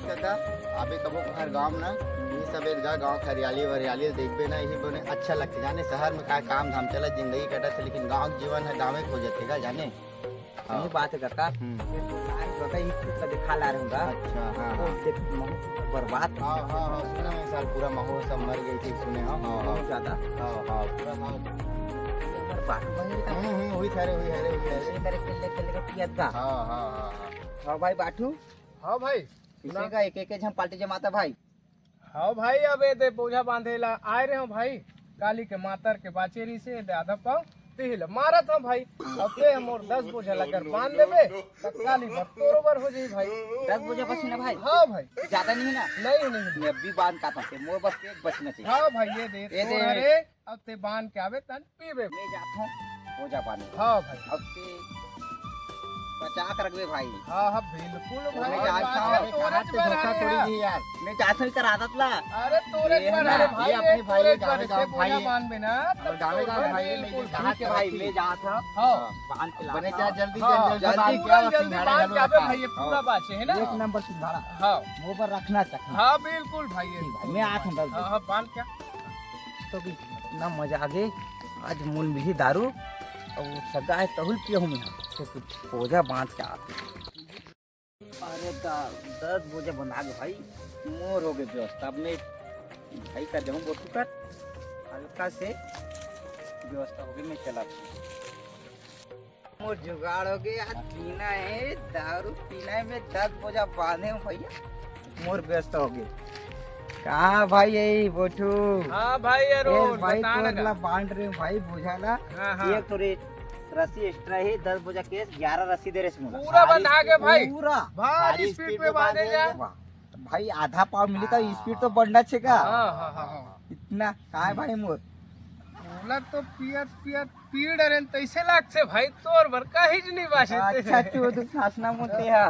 देख काका अबे कबो हर गांव ना ये सब एक गांव हरियाली वरियाली देखबे ना यही बने अच्छा लगते जाने शहर में का काम धाम चला जिंदगी कटत है लेकिन गांव जीवन है गाँव खो जाते का जाने सही बात है काका। काका ये कुछ दिखा ला रहा हूँ। अच्छा हाँ वो देख बर्बाद हाँ हाँ हाँ सुना है साल पूरा माहौल सब मर गई थी सुने हाँ हाँ हाँ बहुत ज्यादा हाँ हाँ पूरा हाँ बर्बाद बन गई। हुई थारे हुई हरे हुई हरे इसी तरह खेलने खेलने का पियत का। हाँ हाँ हाँ हाँ भाई बाटू हाँ भाई किसी का एक झम पार्टी जमाता भाई। हाँ भाई अब ये दे बोझा बांधे ला आए रहे हो भाई काली के मातर के बाचेरी से दादा पाओ तिहिल मारा था भाई अब ते मोर 10 बोझा लगर बांध लेबे तब काली बरोबर हो जाई भाई 10 बजे बस ना भाई। हाँ भाई ज्यादा नहीं ना। नहीं मैं भी बांध का था मोर बस पेट बचना चाहिए। हाँ भाई ये दे ये दे। अरे अब ते बांध के आवे तन पीबे मैं जाता हूँ हो जा पानी। हाँ भाई अब ते बचा कर रखबे भाई। हाँ हाँ बिल्कुल भाई मैं जाता बात है, हूँ तोरे से धोखा पर थोड़ी है। थी यार मैं चाहता हूँ कर आदत ला। अरे तोरे ये पर ना, अरे भाई ये अपने भाई तोरे गाँव पर गाँव से भाई बोझा है। बांध में ना और गाँव गाँव भाई है, बिल्कुल लेकिन ठीक है भाई मैं जाता हूँ हाँ बांध के बने लाता चाहे हूँ। जल्दी हाँ, जल्दी जल्दी बांध के जल्दी आओ, जल्दी सिंघाड़े बांध के घालो आवे रखा। भाई ये पूरा बाचे है ना एक नंबर सिंघाड़ा हाँ मुंह पर रखना चाहिए। हाँ बिल्कुल भाई ये ठीक है, मैं आता हूँ 10 बजे। हाँ हाँ बांध क्या तो भी इतना मजा आ गई आज मूल मिली दारू और सगा है तहुल पिया हूँ मैं तो कुछ बोझा बांध के आते। अरे 10 बोझा बना गए भाई मोर हो गए व्यवस्था। अब मैं भाई का जाऊँ बोतू कर हल्का से व्यवस्था हो गई मैं चला मोर जुगाड़ हो गया आज पीना है दारू पीना है मैं 10 बोझा बांधे हूँ भैया मोर व्यवस्था हो गई। कहाँ भाई यही बोटू हाँ भाई यारो भाई बता तो लगा अगला बांध रहे हो भाई बोझा ला। हाँ हाँ एक तो रस्सी एक्स्ट्रा है 10 बोझा केस 11 रस्सी दे रहे इसमें पूरा बंधा के भाई पूरा भारी सारी स्पीड स्पीड पे पे बांधे जा वाह, भाई आधा पाव मिली तो स्पीड तो बढ़ना चाहिए हाँ हाँ हाँ हाँ इतना कहाँ है भाई मोर बोला तो पियत पियत पीड़ अरे तैसे लागते भाई तोर बर काहीच नहीं बासे अच्छा तू तो सासना मोते हा